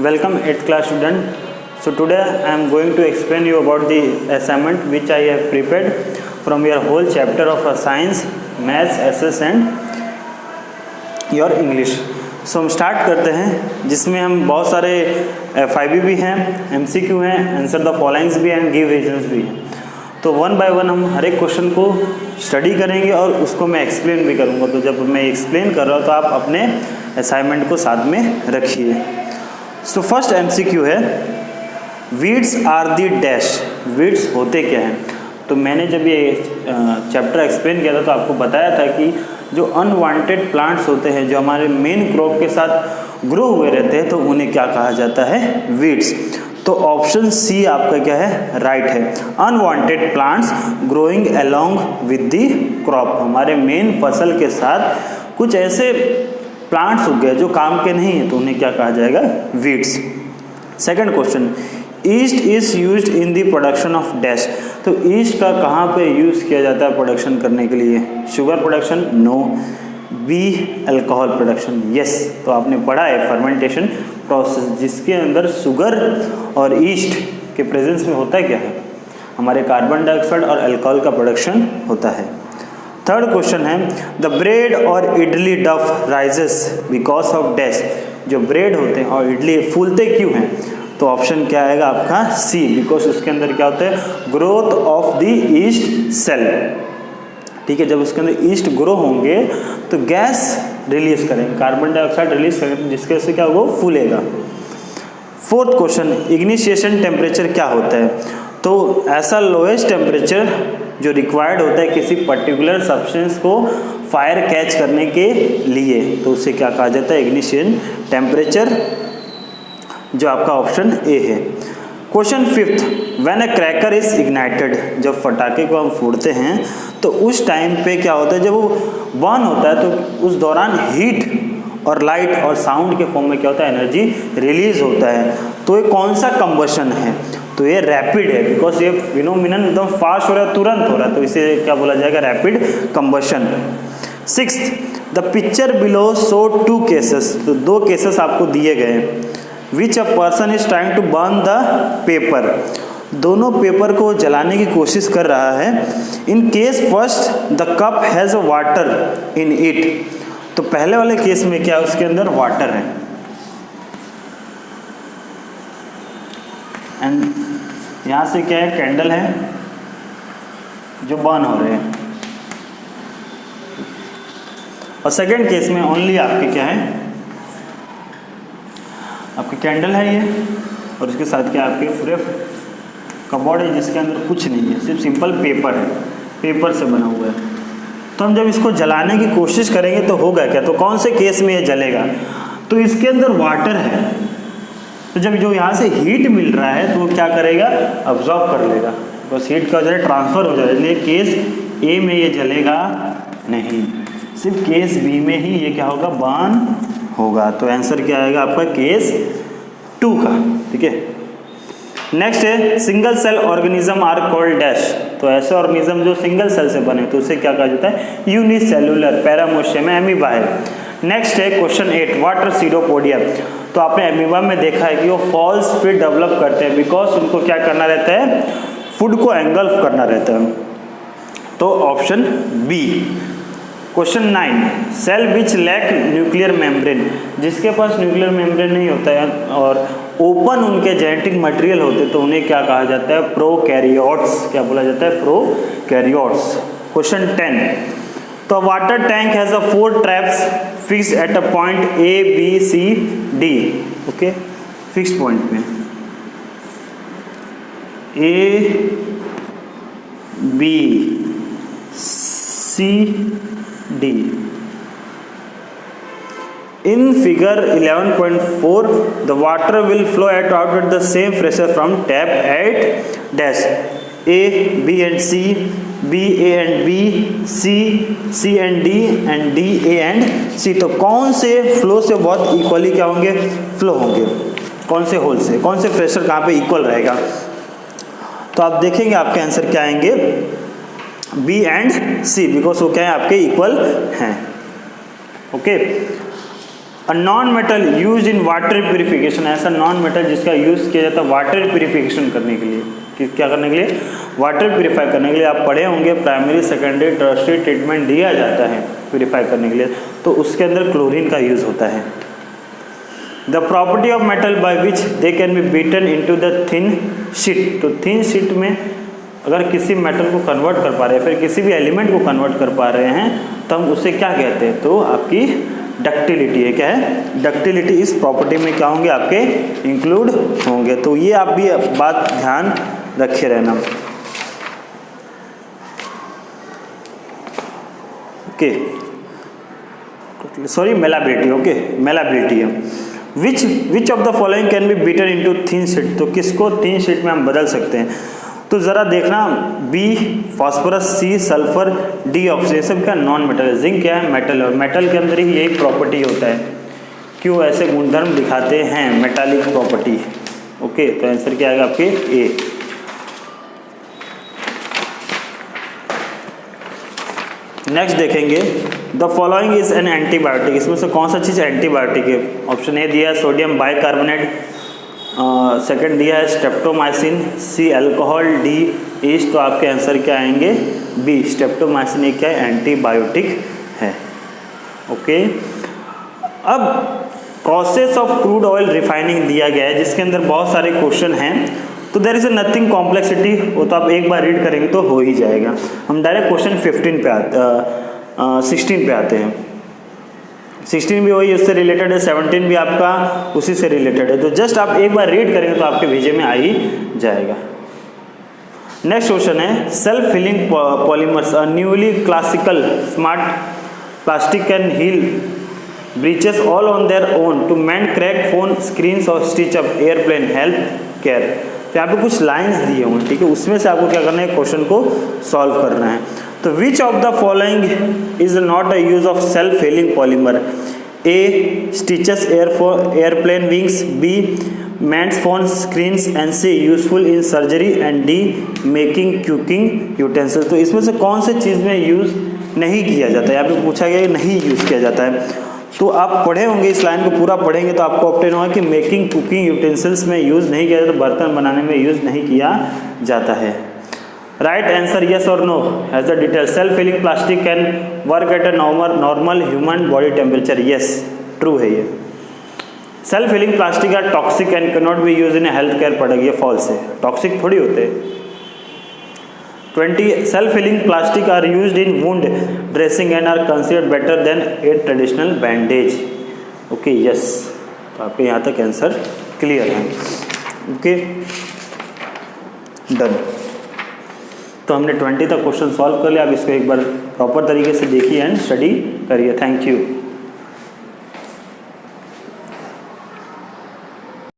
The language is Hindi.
Welcome 8th class student. So today I am going to explain you about the assignment which I have prepared from your whole chapter of science, maths, SS and your English. So हम स्टार्ट करते हैं जिसमें हम बहुत सारे FIB भी हैं, MCQ हैं, आंसर द फॉलोइंग्स भी हैं, गिव रीजंस भी हैं. तो वन बाय वन हम हर एक क्वेश्चन को स्टडी करेंगे और उसको मैं एक्सप्लेन भी करूँगा. तो जब मैं एक्सप्लेन कर रहा हूँ तो आप अपने असाइनमेंट को साथ में रखिए. सो फर्स्ट MCQ है, weeds are the dash. Weeds होते क्या हैं? तो मैंने जब ये चैप्टर एक्सप्लेन किया था तो आपको बताया था कि जो अनवांटेड प्लांट्स होते हैं जो हमारे मेन क्रॉप के साथ ग्रो हुए रहते हैं तो उन्हें क्या कहा जाता है? वीड्स. तो ऑप्शन सी आपका क्या है? राइट है. Unwanted plants growing along with the crop. हमारे मेन फसल के साथ कुछ ऐसे प्लांट्स हो गए जो काम के नहीं है तो उन्हें क्या कहा जाएगा? Weeds. Second question, east is used in the production of dash. तो ईस्ट का कहाँ पे यूज़ किया जाता है प्रोडक्शन करने के लिए? Sugar production? No. B, alcohol production? Yes. तो आपने पढ़ा है फर्मेंटेशन प्रोसेस जिसके अंदर शुगर और ईस्ट के प्रेजेंस में होता है क्या है? हमारे कार्बन डाइऑक्साइड और अल्कोहल का प्रोडक्शन होता है. थर्ड क्वेश्चन है, द ब्रेड और इडली डफ राइजेस बिकॉज ऑफ डैश. जो ब्रेड होते हैं और इडली फूलते क्यों हैं? तो ऑप्शन क्या आएगा आपका? सी, बिकॉज उसके अंदर क्या होता है? Growth of the yeast cell. ठीक है, जब उसके अंदर ईस्ट ग्रो होंगे तो गैस रिलीज करेंगे, कार्बन डाइऑक्साइड रिलीज करेंगे जिसके वजह से क्या होगा? फूलेगा. फोर्थ क्वेश्चन, इग्निशिएशन टेम्परेचर क्या होता है? तो ऐसा लोएस्ट टेम्परेचर जो रिक्वायर्ड होता है किसी पर्टिकुलर सब्सटेंस को फायर कैच करने के लिए तो उसे क्या कहा जाता है? इग्निशिएशन टेम्परेचर, जो आपका ऑप्शन ए है. Question fifth, when a cracker is ignited. जब फटाके को हम फोड़ते हैं तो उस टाइम पे क्या होता है? जब वो बर्न होता है तो उस दौरान हीट और लाइट और साउंड के फॉर्म में क्या होता है? एनर्जी रिलीज होता है. तो ये कौन सा कंबशन है? तो ये रैपिड है, बिकॉज ये फिनोमिनन एकदम फास्ट हो रहा है, तुरंत हो रहा है, तो इसे क्या बोला जाएगा? Rapid combustion. Sixth, the picture below show two cases. तो दो केसेस आपको दिए गए हैं. Which a person is trying to burn the paper. दोनों पेपर को जलाने की कोशिश कर रहा है. In case first the cup has water in it. तो पहले वाले केस में क्या उसके अंदर वाटर है एंड यहाँ से क्या है? कैंडल है जो बर्न हो रहे हैं. और सेकेंड केस में ओनली आपके क्या है? आपकी कैंडल है ये और उसके साथ क्या आपके पूरे कपबोर्ड है जिसके अंदर कुछ नहीं है, सिर्फ सिंपल पेपर है, पेपर से बना हुआ है. तो हम जब इसको जलाने की कोशिश करेंगे तो होगा क्या? तो कौन से केस में ये जलेगा? तो इसके अंदर वाटर है तो जब जो यहाँ से हीट मिल रहा है तो वो क्या करेगा? अब्जॉर्ब कर लेगा, बस हीट का वजह ट्रांसफर हो जाएगा. इसलिए केस ए में ये जलेगा नहीं, सिर्फ केस बी में ही ये क्या होगा? बर्न होगा. तो आंसर क्या आएगा आपका? केस 2 का. ठीक है. नेक्स्ट है, single cell organism are called dash. तो ऐसे ऑर्गेनिज्म जो सिंगल सेल से बने तो उसे क्या कहा जाता है? यूनिसेलुलर. पैरामोशियम में एमीबा है. नेक्स्ट है क्वेश्चन 8, वाटर सीरोपोडिया. तो आपने एमीबा में देखा है कि वो फॉल्स फिर डेवलप करते हैं बिकॉज उनको क्या करना रहता है? फूड को एंगल्फ करना रहता है. तो option B. Question 9, cell which lack nuclear membrane. जिसके पास न्यूक्लियर मेम्ब्रेन नहीं होता है और ओपन उनके जेनेटिक मटेरियल होते तो उन्हें क्या कहा जाता है? प्रोकैरियोट्स. क्या बोला जाता है? प्रोकैरियोट्स. क्वेश्चन 10, तो water tank has a 4 traps fixed at a point A B C D. Okay, fixed point में A B C D. In figure 11.4, the water will flow at the same pressure from tap at dash A, B and C, B, A and B, C, C and D and D, A and C. तो कौन से फ्लो से बहुत इक्वली क्या होंगे? फ्लो होंगे. कौन से होल से? कौन से प्रेशर कहाँ पे इक्वल रहेगा? तो आप देखेंगे आपके आंसर क्या आएंगे? बी एंड सी, बिकॉज वो क्या है? आपके इक्वल हैं. Okay. A non metal use in water purification, ऐसा नॉन मेटल जिसका यूज़ किया जाता है वाटर प्यूरिफिकेशन करने के लिए, क्या करने के लिए, वाटर प्यूरिफाई करने के लिए। आप पढ़े होंगे प्राइमरी सेकेंडरी टर्शियरी ट्रीटमेंट दिया जाता है प्यूरिफाई करने के लिए, तो उसके अंदर क्लोरीन का यूज़ होता है। The property of metal by which they can be beaten into the thin sheet, तो थिन शीट में अगर किसी मेटल को कन्वर्ट कर पा रहे हैं, फिर किसी भी एलिमेंट को कन्वर्ट कर पा रहे हैं, तो हम उसे क्या कहते हैं, तो आपकी डक्टिलिटी है। क्या है, डक्टिलिटी इस प्रॉपर्टी में क्या होंगे, आपके इंक्लूड होंगे। तो ये आप भी बात ध्यान रखे रहना। Okay, sorry malleability, okay malleability है। विच of the following can be beaten into thin sheet, तो किसको थिन शीट में हम बदल सकते हैं, तो ज़रा देखना, B phosphorus, C sulphur, D oxygen, ये सब क्या नॉन मेटल है। जिंक क्या है, मेटल, और मेटल के अंदर ही यही प्रॉपर्टी होता है, क्यों ऐसे गुणधर्म दिखाते हैं, मेटालिक प्रॉपर्टी। ओके, तो आंसर क्या आएगा आपके ए। नेक्स्ट देखेंगे, the following is an antibiotic, इसमें से कौन सा चीज़ एंटीबायोटिक है। ऑप्शन ए दिया है सोडियम बाइकार्बोनेट, सेकंड दिया है स्ट्रेप्टोमाइसिन, सी अल्कोहल, डी ईस्ट, तो आपके आंसर क्या आएंगे, बी स्ट्रेप्टोमाइसिन। एक क्या है, एंटीबायोटिक है। ओके, अब process of crude oil refining दिया गया है, जिसके अंदर बहुत सारे क्वेश्चन हैं, तो there is a nothing complexity, वो तो आप एक बार रीड करेंगे तो हो ही जाएगा। हम डायरेक्ट क्वेश्चन 16 पे आते हैं। 16 भी वही उससे रिलेटेड है, 17 भी आपका उसी से रिलेटेड है, तो जस्ट आप एक बार रीड करेंगे तो आपके भेजे में आ ही जाएगा। नेक्स्ट क्वेश्चन है, self healing polymers, a newly classical smart plastic can heal breaches all on their own to mend crack phone screens और stitch up airplane health care. तो यहाँ पे कुछ लाइंस दिए होंगे, ठीक है, उसमें से आपको क्या करना है, क्वेश्चन को सॉल्व करना है। तो which of the following is not a use of self healing polymer, A stitches airplane wings, B mends phone screens, and C useful in surgery, and D making cooking utensils. तो इसमें से कौन से चीज़ में यूज़ नहीं किया जाता है, यहाँ पे पूछा गया नहीं यूज़ किया जाता है। तो आप पढ़े होंगे, इस लाइन को पूरा पढ़ेंगे तो आपको ऑप्टेन होगा कि मेकिंग कुकिंग यूटेंसिल्स में यूज़ नहीं किया जाता, बर्तन बनाने में यूज़ नहीं किया जाता है। राइट आंसर यस और no has the detail. Self healing plastic can work at a normal human body temperature, yes true है ये। Self healing plastic are toxic and can not be use in health care product, ये फॉल्स है, टॉक्सिक थोड़ी होते हैं। 20 self healing plastic are used in wound dressing and are considered better than a traditional bandage. Okay yes, तो आपके यहाँ तक आंसर क्लियर है। Okay done. तो हमने 20 तक क्वेश्चन सॉल्व कर लिया, अब इसको एक बार प्रॉपर तरीके से देखिए एंड स्टडी करिए। Thank you.